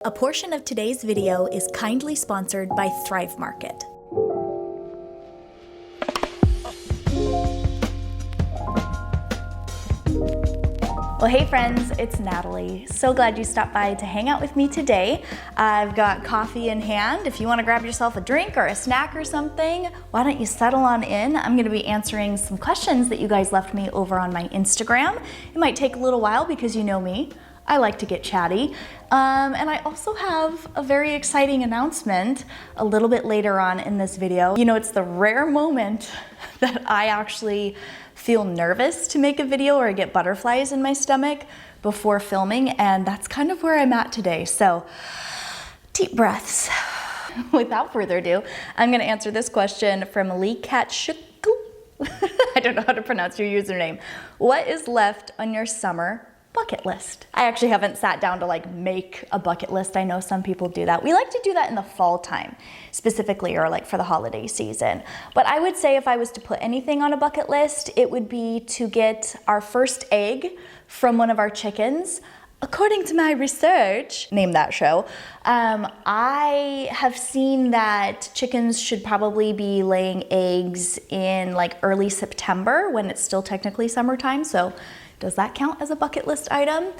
A portion of today's video is kindly sponsored by Thrive Market. Well, hey friends, it's Natalie. So glad you stopped by to hang out with me today. I've got coffee in hand. If you want to grab yourself a drink or a snack or something, why don't you settle on in? I'm going to be answering some questions that you guys left me over on my Instagram. It might take a little while because you know me. I like to get chatty. And I also have a very exciting announcement a little bit later on in this video. You know, it's the rare moment that I actually feel nervous to make a video or get butterflies in my stomach before filming, and that's kind of where I'm at today. So deep breaths. Without further ado, I'm gonna answer this question from Lee Katshuk. I don't know how to pronounce your username. What is left on your summer bucket list? I actually haven't sat down to make a bucket list. I know some people do that. We like to do that in the fall time specifically, or for the holiday season. But I would say if I was to put anything on a bucket list, it would be to get our first egg from one of our chickens. According to my research, name that show, I have seen that chickens should probably be laying eggs in early September when it's still technically summertime. So does that count as a bucket list item?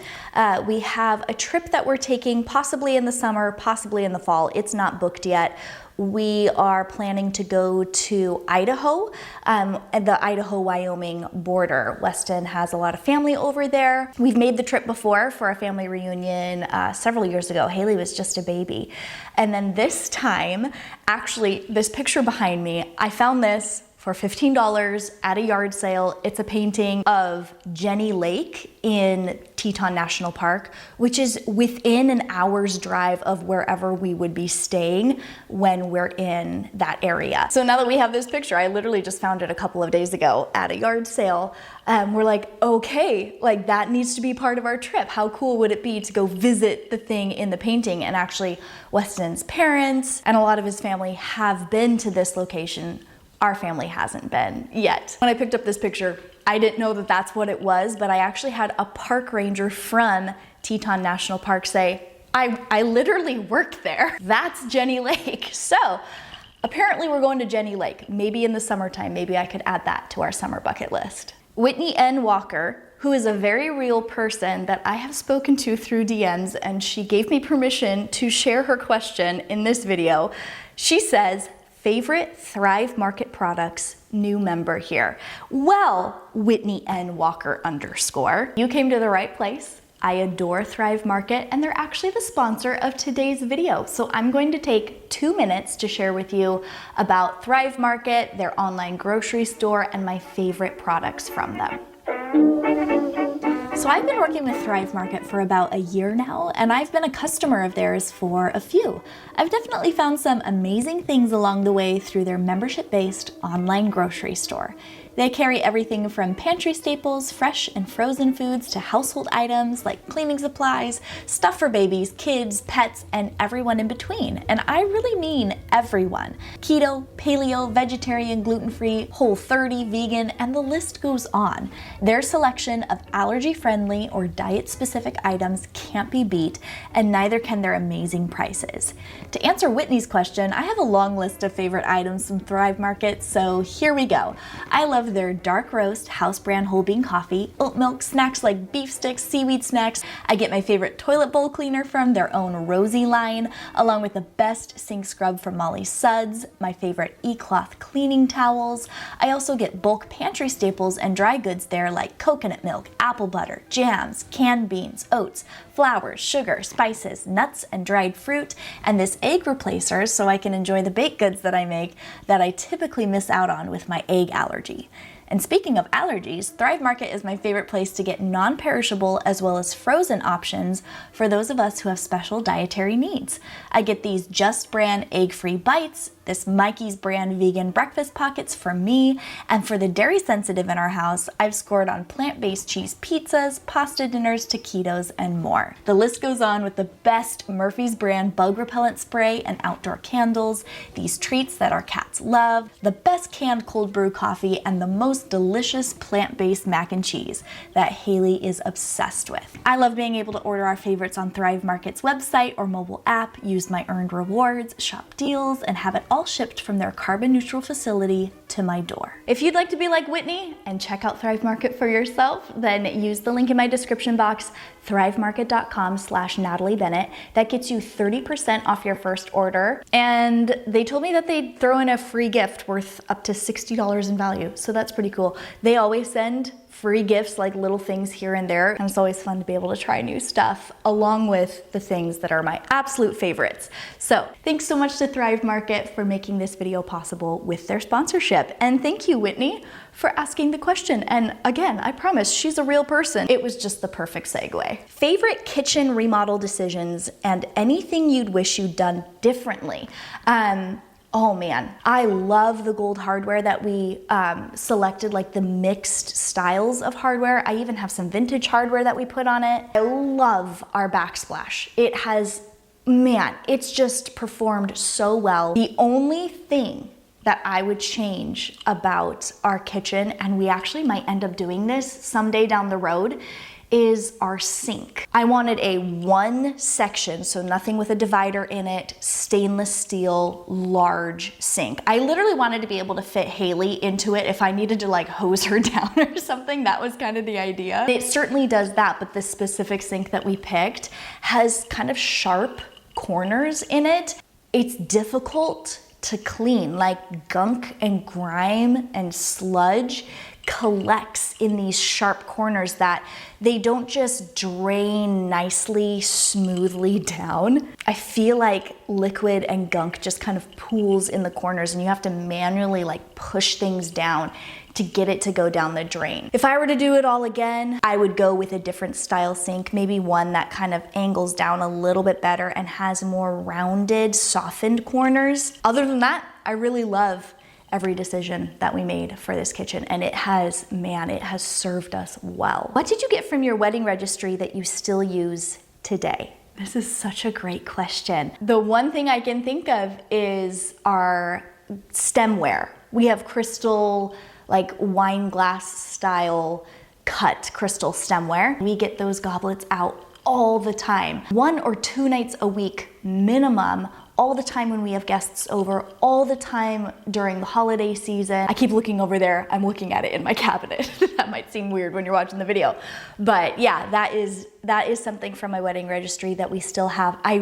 We have a trip that we're taking possibly in the summer, possibly in the fall. It's not booked yet. We are planning to go to Idaho, at the Idaho-Wyoming border. Weston has a lot of family over there. We've made the trip before for a family reunion several years ago. Haley was just a baby. And then this time, actually, this picture behind me, I found this for $15 at a yard sale. It's a painting of Jenny Lake in Teton National Park, which is within an hour's drive of wherever we would be staying when we're in that area. So now that we have this picture, I literally just found it a couple of days ago at a yard sale. We're like, okay, that needs to be part of our trip. How cool would it be to go visit the thing in the painting? And actually, Weston's parents and a lot of his family have been to this location. Our family hasn't been yet. When I picked up this picture, I didn't know that that's what it was, but I actually had a park ranger from Teton National Park say, I literally worked there. That's Jenny Lake. So apparently we're going to Jenny Lake. Maybe in the summertime, maybe I could add that to our summer bucket list. Whitney N. Walker, who is a very real person that I have spoken to through DMs, and she gave me permission to share her question in this video. She says, favorite Thrive Market products, new member here. Well, Whitney N. Walker _, you came to the right place. I adore Thrive Market, and they're actually the sponsor of today's video. So I'm going to take 2 minutes to share with you about Thrive Market, their online grocery store, and my favorite products from them. So I've been working with Thrive Market for about a year now, and I've been a customer of theirs for a few. I've definitely found some amazing things along the way through their membership-based online grocery store. They carry everything from pantry staples, fresh and frozen foods, to household items like cleaning supplies, stuff for babies, kids, pets, and everyone in between. And I really mean everyone. Keto, paleo, vegetarian, gluten-free, Whole30, vegan, and the list goes on. Their selection of allergy-friendly or diet-specific items can't be beat, and neither can their amazing prices. To answer Whitney's question, I have a long list of favorite items from Thrive Market, so here we go. I love their dark roast house brand whole bean coffee, oat milk, snacks like beef sticks, seaweed snacks. I get my favorite toilet bowl cleaner from their own Rosie line, along with the best sink scrub from Molly Suds, my favorite e-cloth cleaning towels. I also get bulk pantry staples and dry goods there like coconut milk, apple butter, jams, canned beans, oats, flours, sugar, spices, nuts, and dried fruit, and this egg replacer so I can enjoy the baked goods that I make that I typically miss out on with my egg allergy. And speaking of allergies, Thrive Market is my favorite place to get non-perishable as well as frozen options for those of us who have special dietary needs. I get these Just brand egg-free bites, this Mikey's brand vegan breakfast pockets for me, and for the dairy sensitive in our house, I've scored on plant-based cheese pizzas, pasta dinners, taquitos, and more. The list goes on with the best Murphy's brand bug repellent spray and outdoor candles, these treats that our cats love, the best canned cold brew coffee, and the most delicious plant-based mac and cheese that Haley is obsessed with. I love being able to order our favorites on Thrive Market's website or mobile app, use my earned rewards, shop deals, and have it all shipped from their carbon neutral facility to my door. If you'd like to be like Whitney and check out Thrive Market for yourself, then use the link in my description box, thrivemarket.com/Natalie Bennett. That gets you 30% off your first order. And they told me that they'd throw in a free gift worth up to $60 in value. So that's pretty cool. They always send free gifts, like little things here and there. And it's always fun to be able to try new stuff along with the things that are my absolute favorites. So thanks so much to Thrive Market for making this video possible with their sponsorship. And thank you, Whitney, for asking the question. And again, I promise she's a real person. It was just the perfect segue. Favorite kitchen remodel decisions and anything you'd wish you'd done differently. Oh man, I love the gold hardware that we selected, like the mixed styles of hardware. I even have some vintage hardware that we put on it. I love our backsplash. It has, man, it's just performed so well. The only thing that I would change about our kitchen, and we actually might end up doing this someday down the road, is our sink. I wanted a one section, so nothing with a divider in it, stainless steel, large sink. I literally wanted to be able to fit Haley into it if I needed to like hose her down or something. That was kind of the idea. It certainly does that, but the specific sink that we picked has kind of sharp corners in it. It's difficult to clean, like gunk and grime and sludge collects in these sharp corners that they don't just drain nicely, smoothly down. I feel like liquid and gunk just kind of pools in the corners and you have to manually like push things down to get it to go down the drain. If I were to do it all again, I would go with a different style sink, maybe one that kind of angles down a little bit better and has more rounded, softened corners. Other than that, I really love every decision that we made for this kitchen, and it has, man, it has served us well. What did you get from your wedding registry that you still use today? This is such a great question. The one thing I can think of is our stemware. We have crystal, like wine glass style cut crystal stemware. We get those goblets out all the time. 1 or 2 nights a week minimum, all the time when we have guests over, all the time during the holiday season. I keep looking over there, I'm looking at it in my cabinet. That might seem weird when you're watching the video. But yeah, that is something from my wedding registry that we still have. I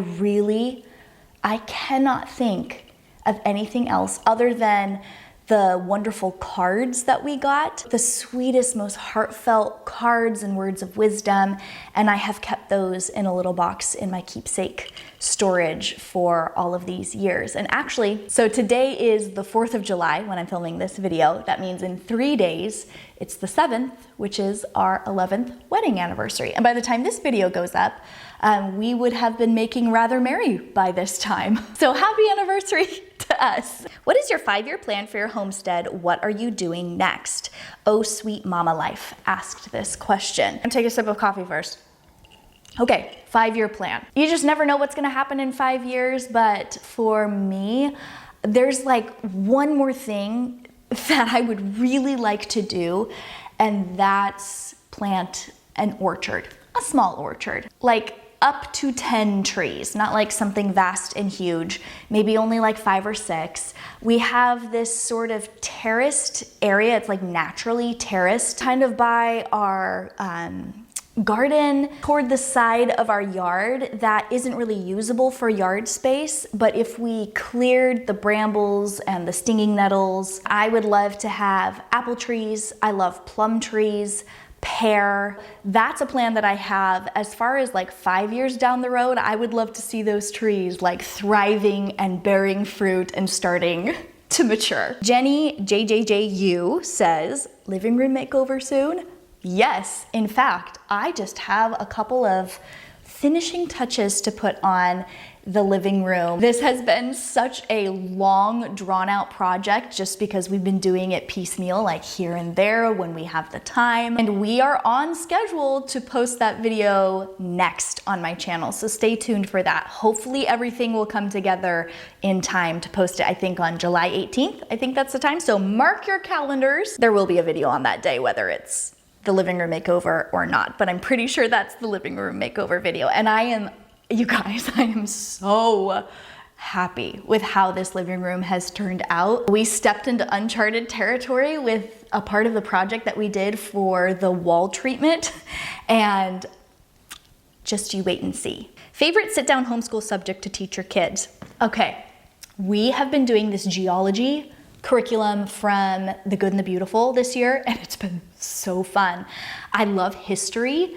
cannot think of anything else other than the wonderful cards that we got, the sweetest, most heartfelt cards and words of wisdom, and I have kept those in a little box in my keepsake storage for all of these years. And actually, so today is the 4th of July when I'm filming this video. That means in 3 days, it's the 7th, which is our 11th wedding anniversary. And by the time this video goes up, we would have been making rather merry by this time. So happy anniversary to us. What is your 5-year plan for your homestead? What are you doing next? Oh, sweet mama life asked this question. And take a sip of coffee first. Okay, 5-year plan. You just never know what's gonna happen in 5 years, but for me, there's like one more thing that I would really like to do, and that's plant an orchard, a small orchard. Like up to 10 trees, not like something vast and huge, maybe only like 5 or 6. We have this sort of terraced area, it's like naturally terraced, kind of by our garden toward the side of our yard that isn't really usable for yard space, but if we cleared the brambles and the stinging nettles, I would love to have apple trees. I love plum trees, pear. That's a plan that I have. As far as like 5 years down the road, I would love to see those trees like thriving and bearing fruit and starting to mature. Jenny JJJU says, living room makeover soon? Yes, in fact, I just have a couple of finishing touches to put on the living room. This has been such a long, drawn out project just because we've been doing it piecemeal, like here and there when we have the time. And we are on schedule to post that video next on my channel, so stay tuned for that. Hopefully everything will come together in time to post it, I think on July 18th. I think that's the time, so mark your calendars. There will be a video on that day, whether it's the living room makeover or not, but I'm pretty sure that's the living room makeover video. And you guys, I am so happy with how this living room has turned out. We stepped into uncharted territory with a part of the project that we did for the wall treatment, and just you wait and see. Favorite sit-down homeschool subject to teach your kids? Okay, we have been doing this geology curriculum from The Good and the Beautiful this year, and it's been so fun. I love history,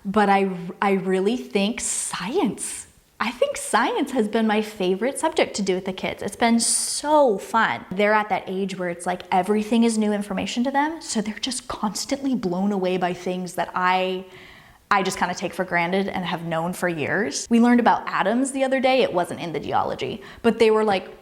but I really think science. I think science has been my favorite subject to do with the kids. It's been so fun. They're at that age where it's like everything is new information to them, so they're just constantly blown away by things that I just kind of take for granted and have known for years. We learned about atoms the other day. It wasn't in the geology, but they were like,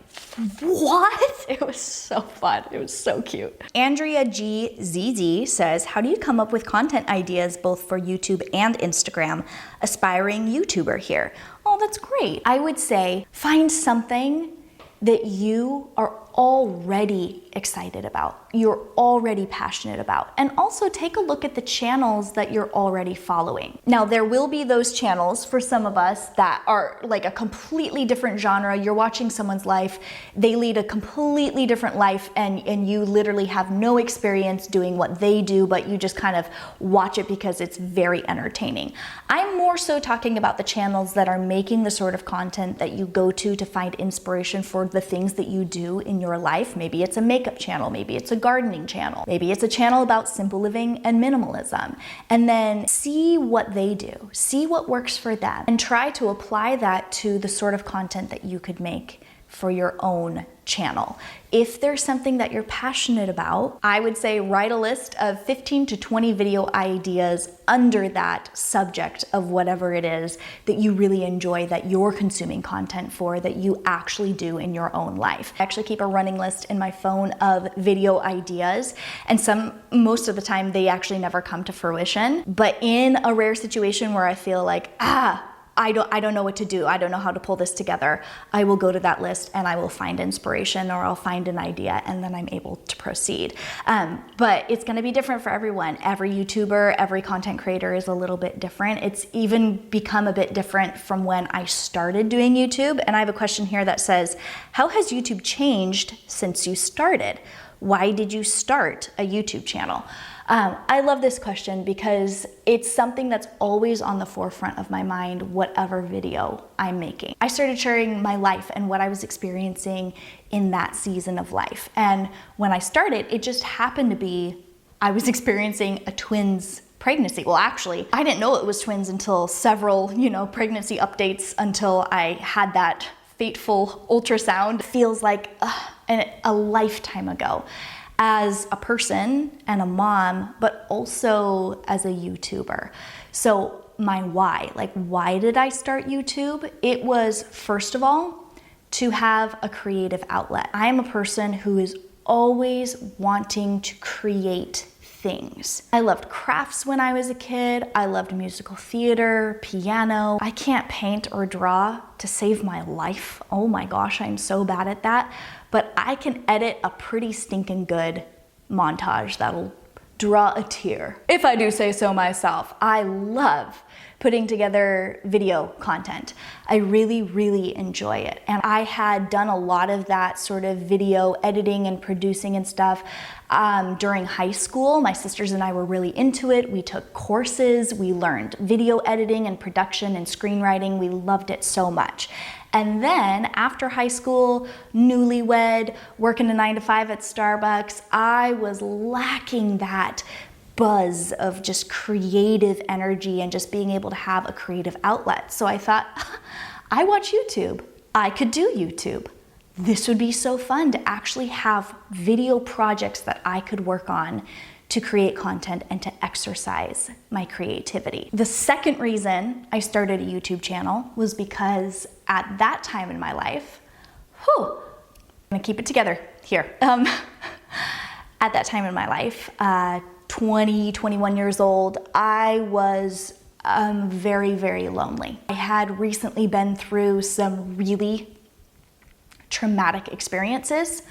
what? It was so fun. It was so cute. Andrea GZZ says, how do you come up with content ideas both for YouTube and Instagram? Aspiring YouTuber here. Oh, that's great. I would say find something that you are already excited about, you're already passionate about, and also take a look at the channels that you're already following. Now, there will be those channels for some of us that are like a completely different genre. You're watching someone's life, they lead a completely different life, and you literally have no experience doing what they do, but you just kind of watch it because it's very entertaining. I'm more so talking about the channels that are making the sort of content that you go to find inspiration for the things that you do in your life. Maybe it's a makeup channel, maybe it's a gardening channel, maybe it's a channel about simple living and minimalism. And then see what they do, see what works for them, and try to apply that to the sort of content that you could make for your own channel. If there's something that you're passionate about, I would say write a list of 15 to 20 video ideas under that subject of whatever it is that you really enjoy, that you're consuming content for, that you actually do in your own life. I actually keep a running list in my phone of video ideas, and most of the time they actually never come to fruition. But in a rare situation where I feel like, I don't know what to do, I don't know how to pull this together, I will go to that list and I will find inspiration, or I'll find an idea, and then I'm able to proceed. But it's gonna be different for everyone. Every YouTuber, every content creator is a little bit different. It's even become a bit different from when I started doing YouTube. And I have a question here that says, how has YouTube changed since you started? Why did you start a YouTube channel? I love this question because it's something that's always on the forefront of my mind, whatever video I'm making. I started sharing my life and what I was experiencing in that season of life. And when I started, it just happened to be, I was experiencing a twins pregnancy. Well, actually, I didn't know it was twins until several, pregnancy updates, until I had that fateful ultrasound. It feels like a lifetime ago. As a person and a mom, but also as a YouTuber. So my why, why did I start YouTube? It was, first of all, to have a creative outlet. I am a person who is always wanting to create things. I loved crafts when I was a kid. I loved musical theater, piano. I can't paint or draw to save my life. Oh my gosh, I'm so bad at that. But I can edit a pretty stinking good montage that'll draw a tear, if I do say so myself. I love putting together video content. I really, really enjoy it. And I had done a lot of that sort of video editing and producing and stuff during high school. My sisters and I were really into it. We took courses, we learned video editing and production and screenwriting. We loved it so much. And then after high school, newlywed, working a 9-to-5 at Starbucks, I was lacking that buzz of just creative energy and just being able to have a creative outlet. So I thought, I watch YouTube. I could do YouTube. This would be so fun to actually have video projects that I could work on to create content and to exercise my creativity. The second reason I started a YouTube channel was because at that time in my life, I'm gonna keep it together here. At that time in my life, 20, 21 years old, I was very, very lonely. I had recently been through some really traumatic experiences.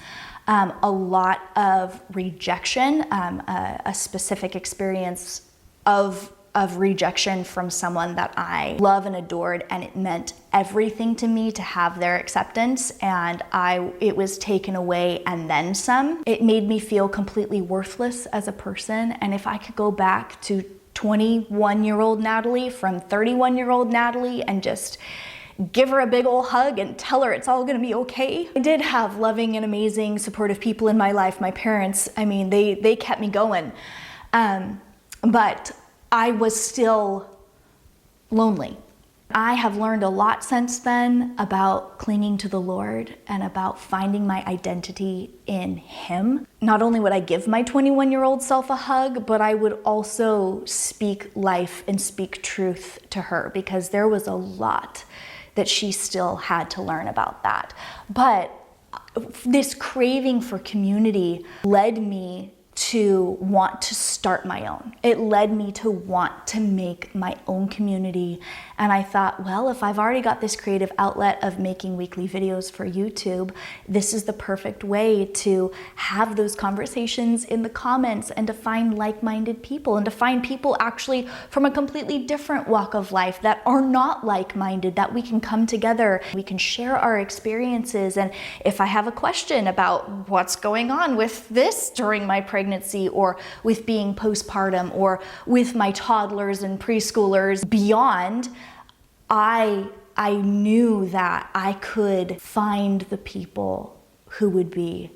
A lot of rejection, a specific experience of rejection from someone that I love and adored, and it meant everything to me to have their acceptance, and it was taken away and then some. It made me feel completely worthless as a person, and if I could go back to 21-year-old Natalie from 31-year-old Natalie and just give her a big old hug and tell her it's all gonna be okay. I did have loving and amazing supportive people in my life. My parents, I mean, they kept me going. But I was still lonely. I have learned a lot since then about clinging to the Lord and about finding my identity in Him. Not only would I give my 21-year-old self a hug, but I would also speak life and speak truth to her, because there was a lot that she still had to learn about that. But this craving for community led me to want to start my own. It led me to want to make my own community. And I thought, well, if I've already got this creative outlet of making weekly videos for YouTube, this is the perfect way to have those conversations in the comments and to find like-minded people and to find people actually from a completely different walk of life that are not like-minded, that we can come together, we can share our experiences. And if I have a question about what's going on with this during my pregnancy, or with being postpartum, or with my toddlers and preschoolers beyond, I knew that I could find the people who would be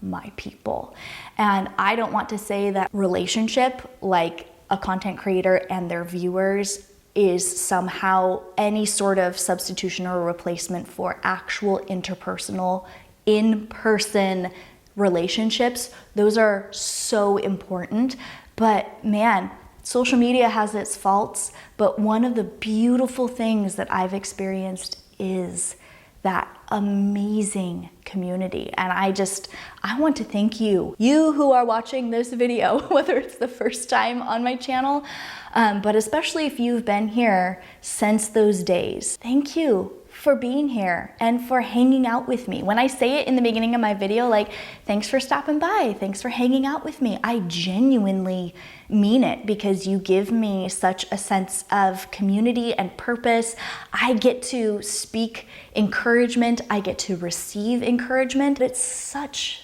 my people. And I don't want to say that relationship, like a content creator and their viewers, is somehow any sort of substitution or replacement for actual interpersonal, in-person relationships. Those are so important. But man, social media has its faults, but one of the beautiful things that I've experienced is that amazing community. And I want to thank you who are watching this video, whether it's the first time on my channel, but especially if you've been here since those days. Thank you for being here and for hanging out with me. When I say it in the beginning of my video, like, thanks for stopping by, thanks for hanging out with me, I genuinely mean it, because you give me such a sense of community and purpose. I get to speak encouragement, I get to receive encouragement. It's such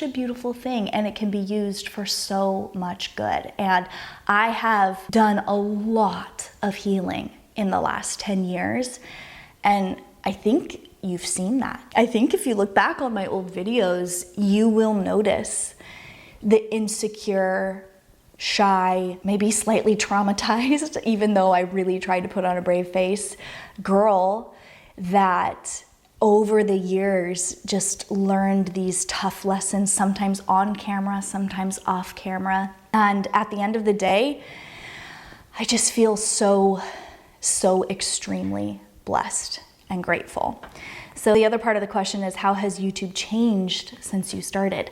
a beautiful thing, and it can be used for so much good. And I have done a lot of healing in the last 10 years. And I think you've seen that. I think if you look back on my old videos, you will notice the insecure, shy, maybe slightly traumatized, even though I really tried to put on a brave face, girl that over the years just learned these tough lessons, sometimes on camera, sometimes off camera. And at the end of the day, I just feel so extremely blessed and grateful. So the other part of the question is, how has YouTube changed since you started?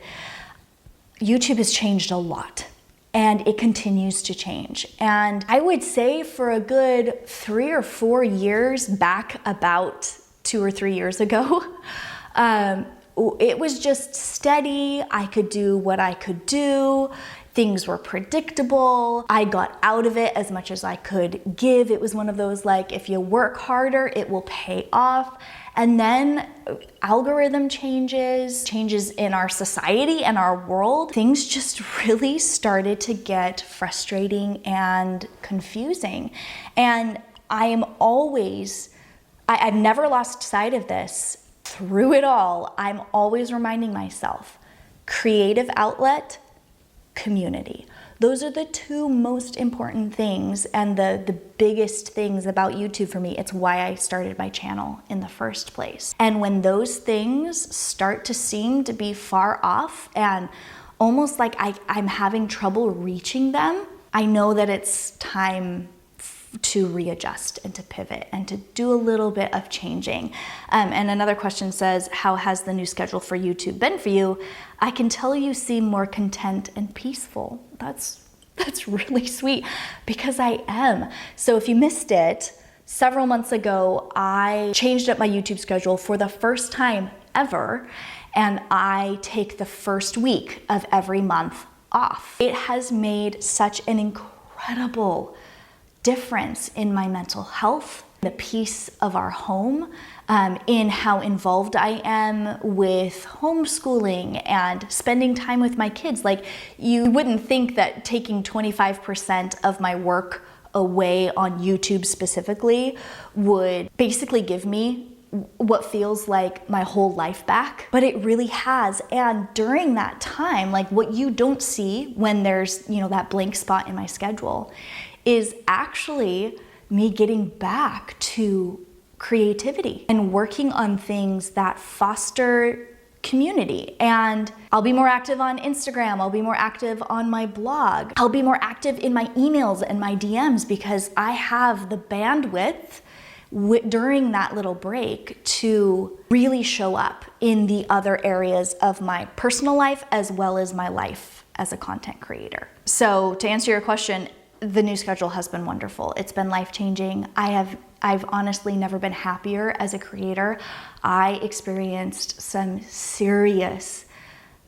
YouTube has changed a lot, and it continues to change. And I would say for a good 3 or 4 years back, about 2 or 3 years ago, it was just steady. I could do what I could do. Things were predictable. I got out of it as much as I could give. It was one of those, like, if you work harder, it will pay off. And then algorithm changes in our society and our world. Things just really started to get frustrating and confusing. And I've never lost sight of this. Through it all, I'm always reminding myself, creative outlet, community. Those are the two most important things and the biggest things about YouTube for me. It's why I started my channel in the first place. And when those things start to seem to be far off and almost like I'm having trouble reaching them, I know that it's time to readjust and to pivot and to do a little bit of changing. And another question says, how has the new schedule for YouTube been for you? I can tell you seem more content and peaceful. That's really sweet, because I am. So if you missed it, several months ago, I changed up my YouTube schedule for the first time ever, and I take the first week of every month off. It has made such an incredible difference in my mental health, the peace of our home, in how involved I am with homeschooling and spending time with my kids. Like, you wouldn't think that taking 25% of my work away on YouTube specifically would basically give me what feels like my whole life back, but it really has. And during that time, like, what you don't see when there's, that blank spot in my schedule is actually me getting back to creativity and working on things that foster community. And I'll be more active on Instagram. I'll be more active on my blog. I'll be more active in my emails and my DMs, because I have the bandwidth during that little break to really show up in the other areas of my personal life as well as my life as a content creator. So to answer your question, the new schedule has been wonderful. It's been life-changing. I've honestly never been happier as a creator. I experienced some serious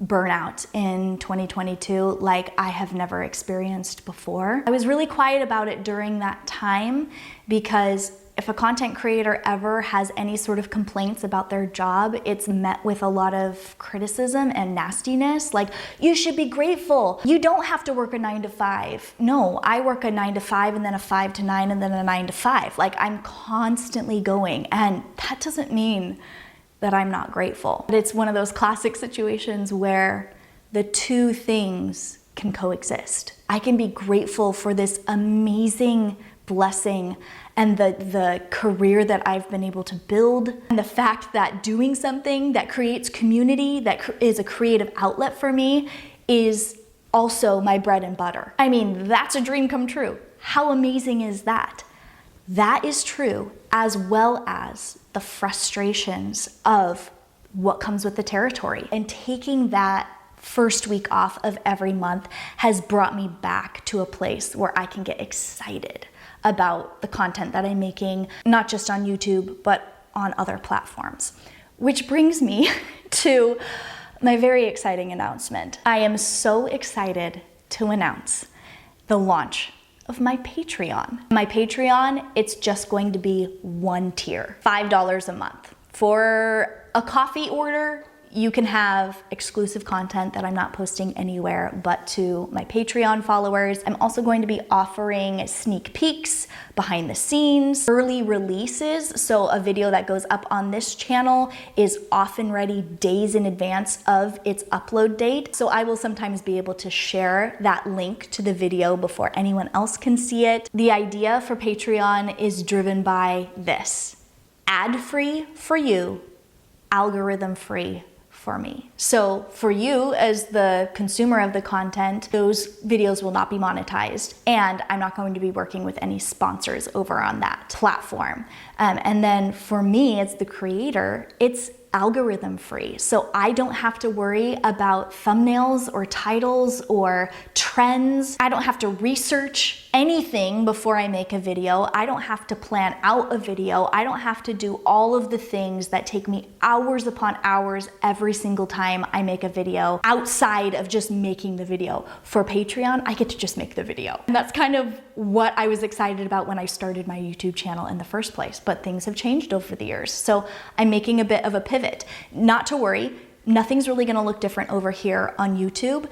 burnout in 2022 like I have never experienced before. I was really quiet about it during that time, because if a content creator ever has any sort of complaints about their job, it's met with a lot of criticism and nastiness. Like, you should be grateful. You don't have to work a 9 to 5. No, I work a 9 to 5 and then a 5 to 9 and then a 9 to 5. Like, I'm constantly going, and that doesn't mean that I'm not grateful. But it's one of those classic situations where the two things can coexist. I can be grateful for this amazing blessing and the career that I've been able to build, and the fact that doing something that creates community, that is a creative outlet for me, is also my bread and butter. I mean, that's a dream come true. How amazing is that? That is true, as well as the frustrations of what comes with the territory. And taking that first week off of every month has brought me back to a place where I can get excited about the content that I'm making, not just on YouTube, but on other platforms. Which brings me to my very exciting announcement. I am so excited to announce the launch of my Patreon. My Patreon, it's just going to be one tier, $5 a month. For a coffee order, you can have exclusive content that I'm not posting anywhere but to my Patreon followers. I'm also going to be offering sneak peeks, behind the scenes, early releases. So a video that goes up on this channel is often ready days in advance of its upload date. So I will sometimes be able to share that link to the video before anyone else can see it. The idea for Patreon is driven by this: ad-free for you, algorithm-free for me. So for you as the consumer of the content, those videos will not be monetized, and I'm not going to be working with any sponsors over on that platform. And then for me as the creator, it's algorithm free. So I don't have to worry about thumbnails or titles or trends. I don't have to research anything before I make a video. I don't have to plan out a video. I don't have to do all of the things that take me hours upon hours every single time I make a video outside of just making the video. For Patreon, I get to just make the video. And that's kind of what I was excited about when I started my YouTube channel in the first place, but things have changed over the years. So I'm making a bit of a pivot. Not to worry, nothing's really gonna look different over here on YouTube.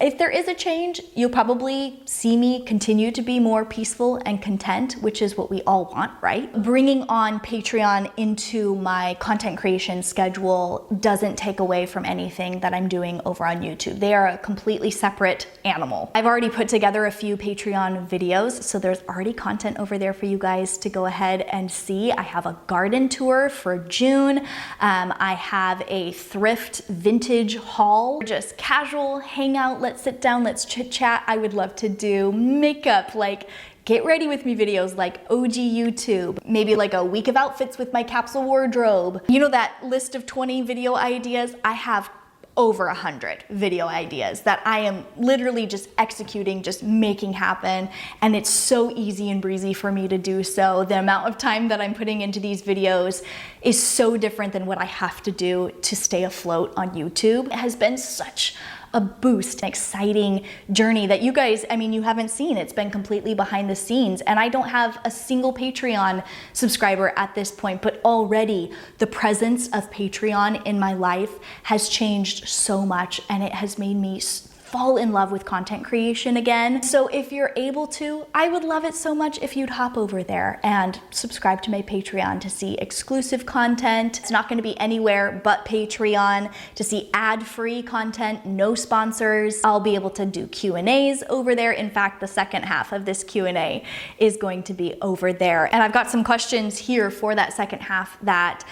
If there is a change, you'll probably see me continue to be more peaceful and content, which is what we all want, right? Bringing on Patreon into my content creation schedule doesn't take away from anything that I'm doing over on YouTube. They are a completely separate animal. I've already put together a few Patreon videos, so there's already content over there for you guys to go ahead and see. I have a garden tour for June. I have a thrift vintage haul, just casual hangout. Let's sit down, let's chit chat. I would love to do makeup, like get ready with me videos like OG YouTube, maybe like a week of outfits with my capsule wardrobe. You know that list of 20 video ideas? I have over 100 video ideas that I am literally just executing, just making happen. And it's so easy and breezy for me to do so. The amount of time that I'm putting into these videos is so different than what I have to do to stay afloat on YouTube. It has been such a boost, an exciting journey that you guys, I mean, you haven't seen. It's been completely behind the scenes, and I don't have a single Patreon subscriber at this point, but already the presence of Patreon in my life has changed so much, and it has made me fall in love with content creation again. So if you're able to, I would love it so much if you'd hop over there and subscribe to my Patreon to see exclusive content. It's not gonna be anywhere but Patreon, to see ad-free content, no sponsors. I'll be able to do Q&As over there. In fact, the second half of this Q&A is going to be over there. And I've got some questions here for that second half that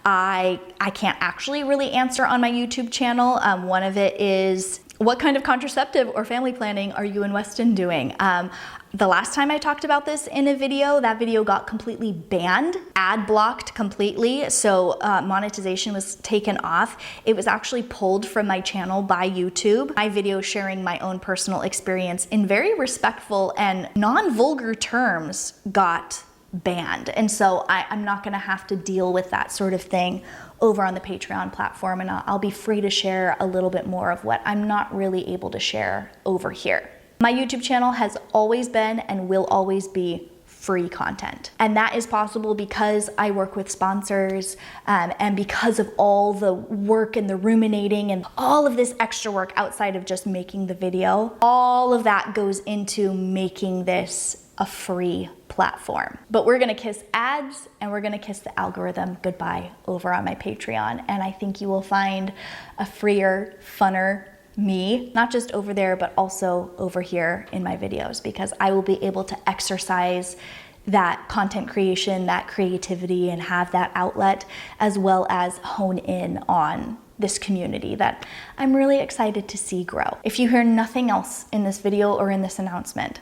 I can't actually really answer on my YouTube channel. One of it is, what kind of contraceptive or family planning are you and Weston doing? The last time I talked about this in a video, that video got completely banned, ad blocked completely, so monetization was taken off. It was actually pulled from my channel by YouTube. My video sharing my own personal experience in very respectful and non-vulgar terms got banned. And so I'm not gonna have to deal with that sort of thing over on the Patreon platform, and I'll be free to share a little bit more of what I'm not really able to share over here. My YouTube channel has always been and will always be free content. And that is possible because I work with sponsors and because of all the work and the ruminating and all of this extra work outside of just making the video. All of that goes into making this a free platform. But we're gonna kiss ads and we're gonna kiss the algorithm goodbye over on my Patreon. And I think you will find a freer, funner me, not just over there, but also over here in my videos, because I will be able to exercise that content creation, that creativity, and have that outlet, as well as hone in on this community that I'm really excited to see grow. If you hear nothing else in this video or in this announcement,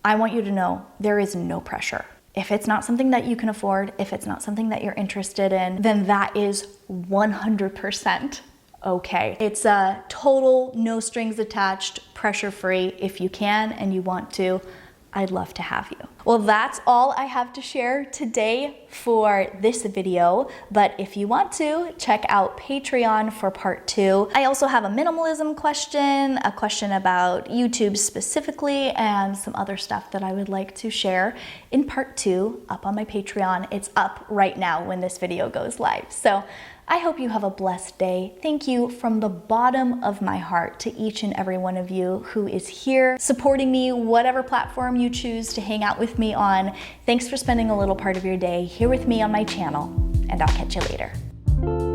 I want you to know there is no pressure. If it's not something that you can afford, if it's not something that you're interested in, then that is 100% okay. It's a total, no strings attached, pressure-free. If you can and you want to, I'd love to have you. Well, that's all I have to share today for this video, but if you want to, check out Patreon for part 2. I also have a minimalism question, a question about YouTube specifically, and some other stuff that I would like to share in part 2 up on my Patreon. It's up right now when this video goes live. So I hope you have a blessed day. Thank you from the bottom of my heart to each and every one of you who is here supporting me, whatever platform you choose to hang out with me on. Thanks for spending a little part of your day here with me on my channel, and I'll catch you later.